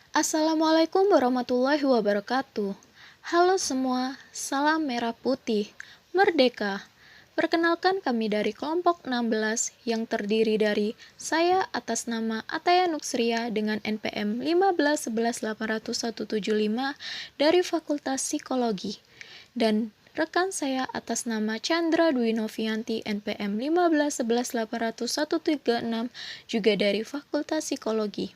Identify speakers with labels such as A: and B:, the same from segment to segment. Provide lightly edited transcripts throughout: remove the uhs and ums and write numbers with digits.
A: Assalamualaikum warahmatullahi wabarakatuh. Halo semua, salam merah putih, merdeka. Perkenalkan kami dari kelompok 16 yang terdiri dari saya atas nama Ataya Nuksria dengan NPM 15118175 dari Fakultas Psikologi dan rekan saya atas nama Chandra Dwi Novianti NPM 15118136 juga dari Fakultas Psikologi.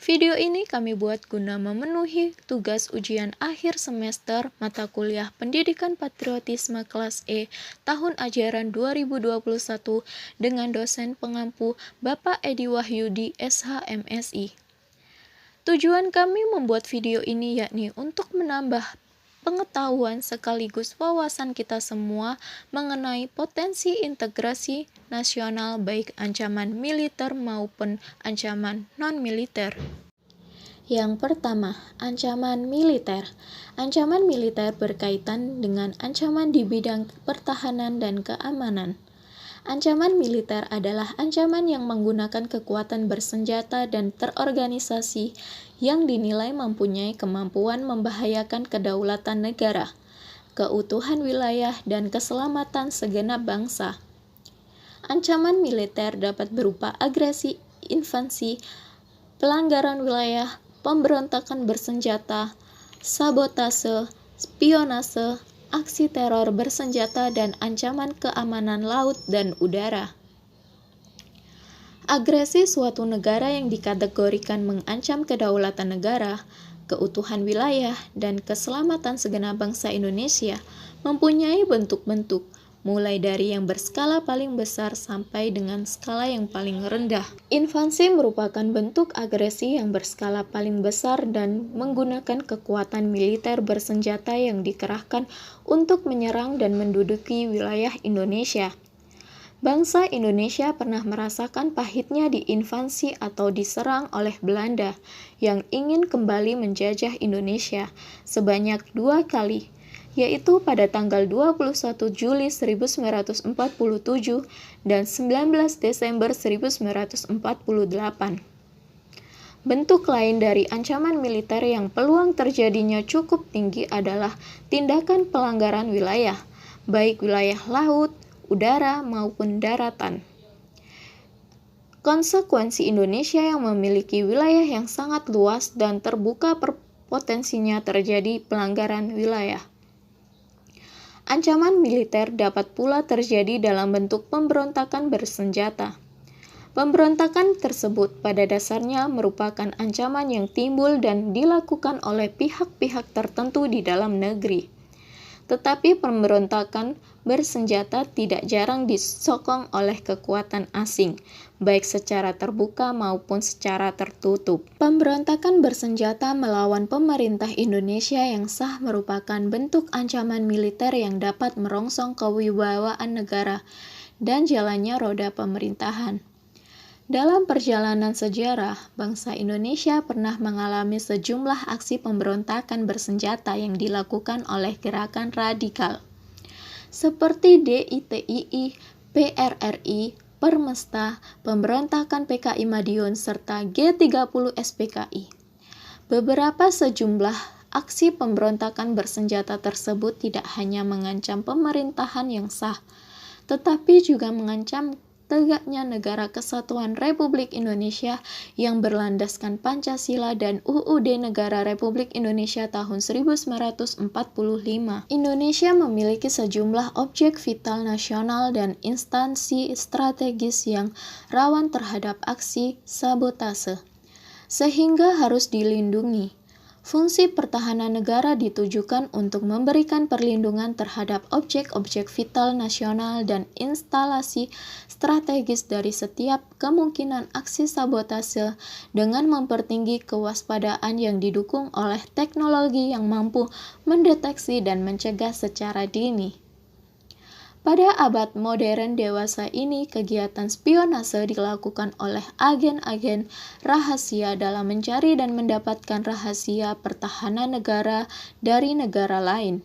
A: Video ini kami buat guna memenuhi tugas ujian akhir semester mata kuliah Pendidikan Patriotisme kelas E tahun ajaran 2021 dengan dosen pengampu Bapak Edi Wahyudi SHMSI. Tujuan kami membuat video ini yakni untuk menambah pengetahuan sekaligus wawasan kita semua mengenai potensi integrasi nasional baik ancaman militer maupun ancaman non-militer. Yang pertama, ancaman militer. Ancaman militer berkaitan dengan ancaman di bidang pertahanan dan keamanan. Ancaman militer adalah ancaman yang menggunakan kekuatan bersenjata dan terorganisasi yang dinilai mempunyai kemampuan membahayakan kedaulatan negara, keutuhan wilayah, dan keselamatan segenap bangsa. Ancaman militer dapat berupa agresi, invasi, pelanggaran wilayah, pemberontakan bersenjata, sabotase, spionase, aksi teror bersenjata, dan ancaman keamanan laut dan udara. Agresi suatu negara yang dikategorikan mengancam kedaulatan negara, keutuhan wilayah, dan keselamatan segenap bangsa Indonesia mempunyai bentuk-bentuk, mulai dari yang berskala paling besar sampai dengan skala yang paling rendah. Invasi merupakan bentuk agresi yang berskala paling besar dan menggunakan kekuatan militer bersenjata yang dikerahkan untuk menyerang dan menduduki wilayah Indonesia. Bangsa Indonesia pernah merasakan pahitnya diinvasi atau diserang oleh Belanda yang ingin kembali menjajah Indonesia sebanyak 2 kali, yaitu pada tanggal 21 Juli 1947 dan 19 Desember 1948. Bentuk lain dari ancaman militer yang peluang terjadinya cukup tinggi adalah tindakan pelanggaran wilayah, baik wilayah laut, udara, maupun daratan. Konsekuensi Indonesia yang memiliki wilayah yang sangat luas dan terbuka potensinya terjadi pelanggaran wilayah. Ancaman militer dapat pula terjadi dalam bentuk pemberontakan bersenjata. Pemberontakan tersebut pada dasarnya merupakan ancaman yang timbul dan dilakukan oleh pihak-pihak tertentu di dalam negeri. Tetapi pemberontakan bersenjata tidak jarang disokong oleh kekuatan asing, baik secara terbuka maupun secara tertutup. Pemberontakan bersenjata melawan pemerintah Indonesia yang sah merupakan bentuk ancaman militer yang dapat merongsong kewibawaan negara dan jalannya roda pemerintahan. Dalam perjalanan sejarah, bangsa Indonesia pernah mengalami sejumlah aksi pemberontakan bersenjata yang dilakukan oleh gerakan radikal, seperti DITII, PRRI, Permesta, pemberontakan PKI Madiun, serta G30 SPKI. Beberapa sejumlah aksi pemberontakan bersenjata tersebut tidak hanya mengancam pemerintahan yang sah, tetapi juga mengancam tegaknya negara kesatuan Republik Indonesia yang berlandaskan Pancasila dan UUD Negara Republik Indonesia tahun 1945. Indonesia memiliki sejumlah objek vital nasional dan instansi strategis yang rawan terhadap aksi sabotase, sehingga harus dilindungi. Fungsi pertahanan negara ditujukan untuk memberikan perlindungan terhadap objek-objek vital nasional dan instalasi strategis dari setiap kemungkinan aksi sabotase dengan mempertinggi kewaspadaan yang didukung oleh teknologi yang mampu mendeteksi dan mencegah secara dini. Pada abad modern dewasa ini, kegiatan spionase dilakukan oleh agen-agen rahasia dalam mencari dan mendapatkan rahasia pertahanan negara dari negara lain.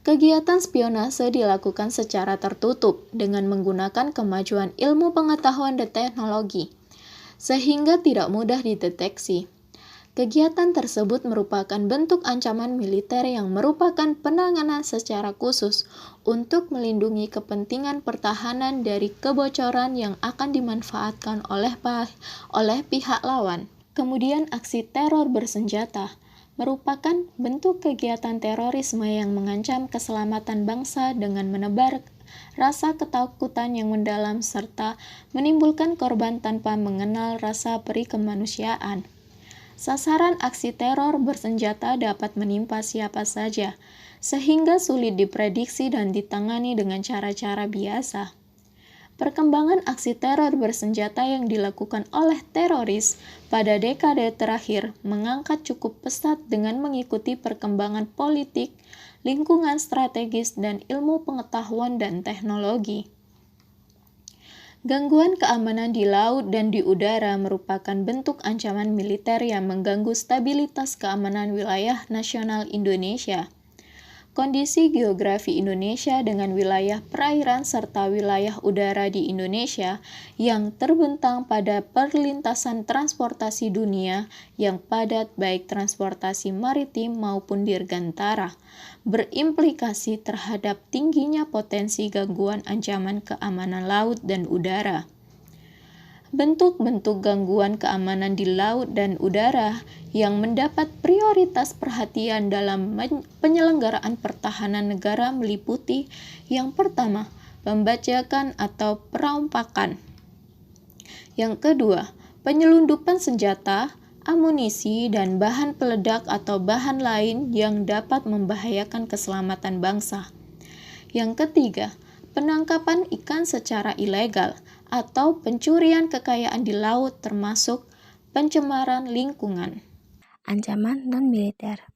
A: Kegiatan spionase dilakukan secara tertutup dengan menggunakan kemajuan ilmu pengetahuan dan teknologi, sehingga tidak mudah dideteksi. Kegiatan tersebut merupakan bentuk ancaman militer yang merupakan penanganan secara khusus untuk melindungi kepentingan pertahanan dari kebocoran yang akan dimanfaatkan oleh pihak lawan. Kemudian aksi teror bersenjata merupakan bentuk kegiatan terorisme yang mengancam keselamatan bangsa dengan menebar rasa ketakutan yang mendalam serta menimbulkan korban tanpa mengenal rasa peri kemanusiaan. Sasaran aksi teror bersenjata dapat menimpa siapa saja, sehingga sulit diprediksi dan ditangani dengan cara-cara biasa. Perkembangan aksi teror bersenjata yang dilakukan oleh teroris pada dekade terakhir mengangkat cukup pesat dengan mengikuti perkembangan politik, lingkungan strategis, dan ilmu pengetahuan dan teknologi. Gangguan keamanan di laut dan di udara merupakan bentuk ancaman militer yang mengganggu stabilitas keamanan wilayah nasional Indonesia. Kondisi geografi Indonesia dengan wilayah perairan serta wilayah udara di Indonesia yang terbentang pada perlintasan transportasi dunia yang padat baik transportasi maritim maupun dirgantara, berimplikasi terhadap tingginya potensi gangguan ancaman keamanan laut dan udara. Bentuk-bentuk gangguan keamanan di laut dan udara yang mendapat prioritas perhatian dalam penyelenggaraan pertahanan negara meliputi yang pertama, pembajakan atau perampakan. Yang kedua, penyelundupan senjata, amunisi, dan bahan peledak atau bahan lain yang dapat membahayakan keselamatan bangsa. Yang ketiga, penangkapan ikan secara ilegal atau pencurian kekayaan di laut termasuk pencemaran lingkungan.
B: Ancaman non-militer.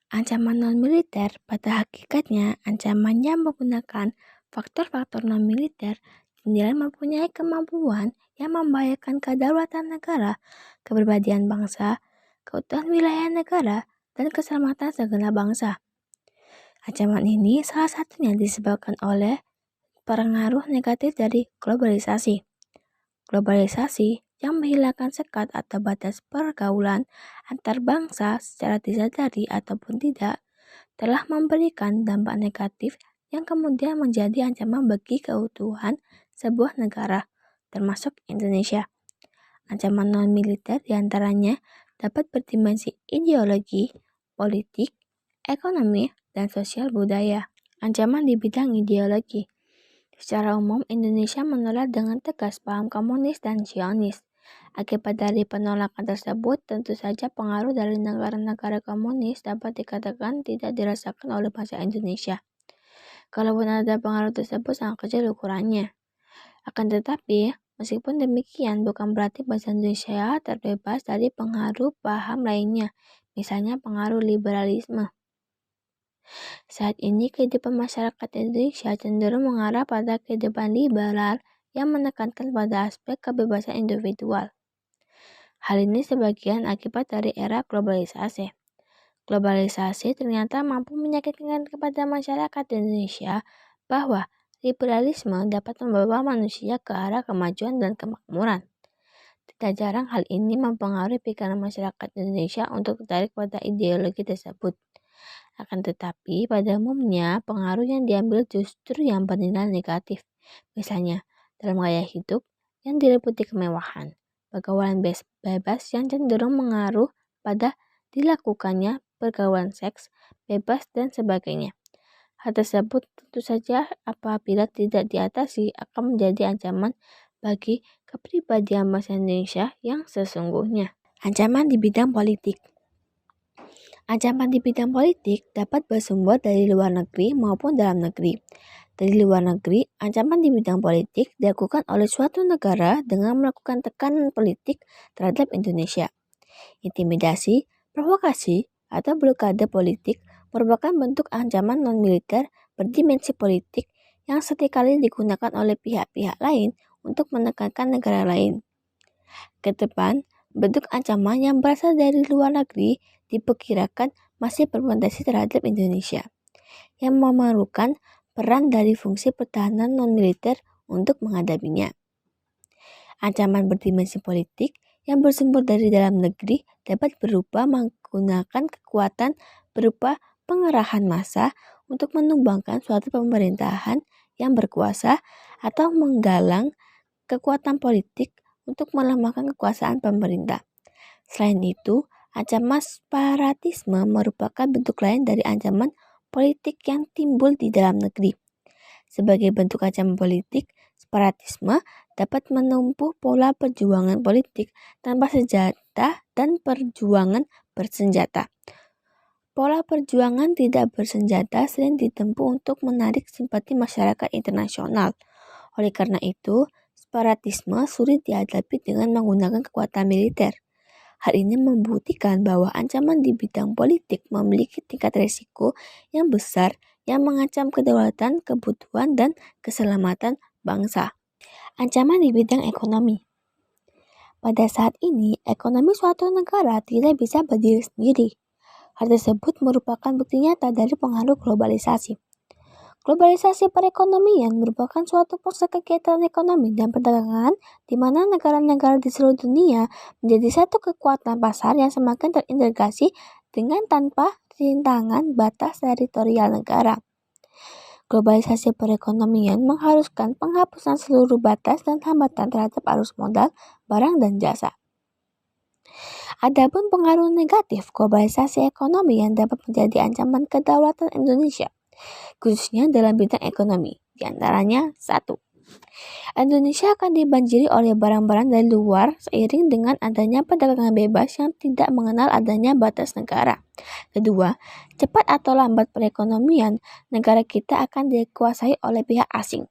B: Ancaman non-militer pada hakikatnya ancaman yang menggunakan faktor-faktor non-militer dinilai mempunyai kemampuan yang membahayakan kedaulatan negara, kepribadian bangsa, keutuhan wilayah negara, dan keselamatan segenap bangsa. Ancaman ini salah satunya disebabkan oleh pengaruh negatif dari globalisasi. Globalisasi yang menghilangkan sekat atau batas pergaulan antar bangsa secara disadari ataupun tidak telah memberikan dampak negatif yang kemudian menjadi ancaman bagi keutuhan sebuah negara, termasuk Indonesia. Ancaman non-militer diantaranya dapat berdimensi ideologi, politik, ekonomi, dan sosial budaya. Ancaman di bidang ideologi. Secara umum, Indonesia menolak dengan tegas paham komunis dan Zionis. Akibat dari penolakan tersebut, tentu saja pengaruh dari negara-negara komunis dapat dikatakan tidak dirasakan oleh bangsa Indonesia. Kalaupun ada pengaruh tersebut sangat kecil ukurannya. Akan tetapi, meskipun demikian bukan berarti bangsa Indonesia terbebas dari pengaruh paham lainnya, misalnya pengaruh liberalisme. Saat ini kehidupan masyarakat Indonesia cenderung mengarah pada kehidupan liberal yang menekankan pada aspek kebebasan individual. Hal ini sebagian akibat dari era globalisasi. Globalisasi ternyata mampu meyakinkan kepada masyarakat Indonesia bahwa liberalisme dapat membawa manusia ke arah kemajuan dan kemakmuran. Tidak jarang hal ini mempengaruhi pikiran masyarakat Indonesia untuk tertarik pada ideologi tersebut. Akan tetapi, pada umumnya, pengaruh yang diambil justru yang bernilai negatif. Misalnya, dalam gaya hidup yang diliputi kemewahan, pergaulan bebas yang cenderung mengaruh pada dilakukannya pergaulan seks bebas dan sebagainya. Hal tersebut tentu saja apabila tidak diatasi akan menjadi ancaman bagi kepribadian bangsa Indonesia yang sesungguhnya. Ancaman di bidang politik. Ancaman di bidang politik dapat bersumber dari luar negeri maupun dalam negeri. Dari luar negeri, ancaman di bidang politik dilakukan oleh suatu negara dengan melakukan tekanan politik terhadap Indonesia. Intimidasi, provokasi, atau blokade politik merupakan bentuk ancaman non-militer berdimensi politik yang seringkali digunakan oleh pihak-pihak lain untuk menekankan negara lain. Ke depan, bentuk ancaman yang berasal dari luar negeri diperkirakan masih berpotensi terhadap Indonesia, yang memerlukan peran dari fungsi pertahanan non-militer untuk menghadapinya. Ancaman berdimensi politik yang bersumber dari dalam negeri dapat berupa menggunakan kekuatan berupa pengerahan massa untuk menumbangkan suatu pemerintahan yang berkuasa atau menggalang kekuatan politik untuk melemahkan kekuasaan pemerintah. Selain itu, ancaman separatisme merupakan bentuk lain dari ancaman politik yang timbul di dalam negeri. Sebagai bentuk ancaman politik, separatisme dapat menempuh pola perjuangan politik tanpa senjata dan perjuangan bersenjata. Pola perjuangan tidak bersenjata sering ditempuh untuk menarik simpati masyarakat internasional. Oleh karena itu, separatisme sulit dihadapi dengan menggunakan kekuatan militer. Hal ini membuktikan bahwa ancaman di bidang politik memiliki tingkat risiko yang besar yang mengancam kedaulatan, kebutuhan, dan keselamatan bangsa. Ancaman di bidang ekonomi. Pada saat ini, ekonomi suatu negara tidak bisa berdiri sendiri. Hal tersebut merupakan bukti nyata dari pengaruh globalisasi. Globalisasi perekonomian merupakan suatu proses kegiatan ekonomi dan perdagangan di mana negara-negara di seluruh dunia menjadi satu kekuatan pasar yang semakin terintegrasi dengan tanpa rintangan batas teritorial negara. Globalisasi perekonomian mengharuskan penghapusan seluruh batas dan hambatan terhadap arus modal, barang, dan jasa. Adapun pengaruh negatif globalisasi ekonomi yang dapat menjadi ancaman kedaulatan Indonesia, khususnya dalam bidang ekonomi, diantaranya 1. Indonesia akan dibanjiri oleh barang-barang dari luar seiring dengan adanya perdagangan bebas yang tidak mengenal adanya batas negara. Kedua, cepat atau lambat perekonomian negara kita akan dikuasai oleh pihak asing.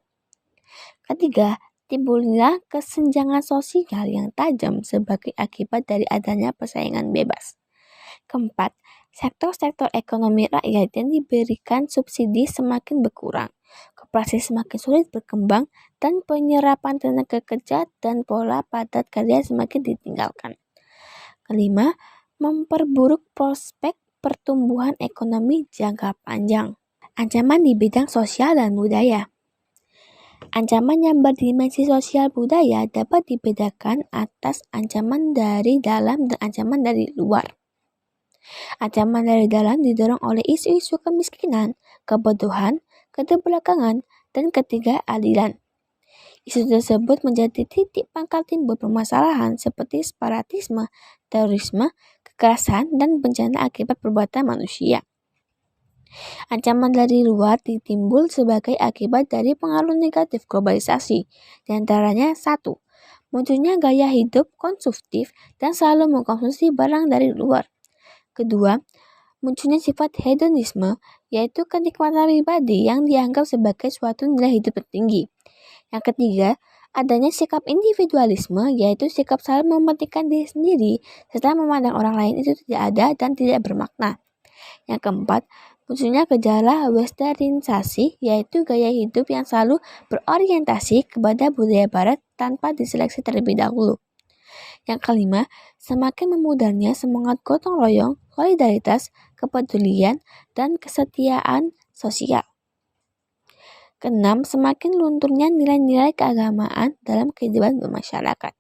B: Ketiga, timbulnya kesenjangan sosial yang tajam sebagai akibat dari adanya persaingan bebas. Keempat, sektor-sektor ekonomi rakyat yang diberikan subsidi semakin berkurang, koperasi semakin sulit berkembang, dan penyerapan tenaga kerja dan pola padat karya semakin ditinggalkan. Kelima, memperburuk prospek pertumbuhan ekonomi jangka panjang. Ancaman di bidang sosial dan budaya. Ancaman yang berdimensi sosial budaya dapat dibedakan atas ancaman dari dalam dan ancaman dari luar. Ancaman dari dalam didorong oleh isu-isu kemiskinan, kebodohan, keterbelakangan, dan ketidakadilan. Isu tersebut menjadi titik pangkal timbul permasalahan seperti separatisme, terorisme, kekerasan, dan bencana akibat perbuatan manusia. Ancaman dari luar ditimbul sebagai akibat dari pengaruh negatif globalisasi, diantaranya 1. Munculnya gaya hidup konsumtif dan selalu mengkonsumsi barang dari luar. Kedua, munculnya sifat hedonisme, yaitu kenikmatan pribadi yang dianggap sebagai suatu nilai hidup tertinggi. Yang ketiga, adanya sikap individualisme, yaitu sikap saling mementingkan diri sendiri, serta memandang orang lain itu tidak ada dan tidak bermakna. Yang keempat, munculnya gejala westernisasi, yaitu gaya hidup yang selalu berorientasi kepada budaya barat tanpa diseleksi terlebih dahulu. Yang kelima, semakin memudarnya semangat gotong royong, solidaritas, kepedulian, dan kesetiaan sosial. Keenam, semakin lunturnya nilai-nilai keagamaan dalam kehidupan bermasyarakat.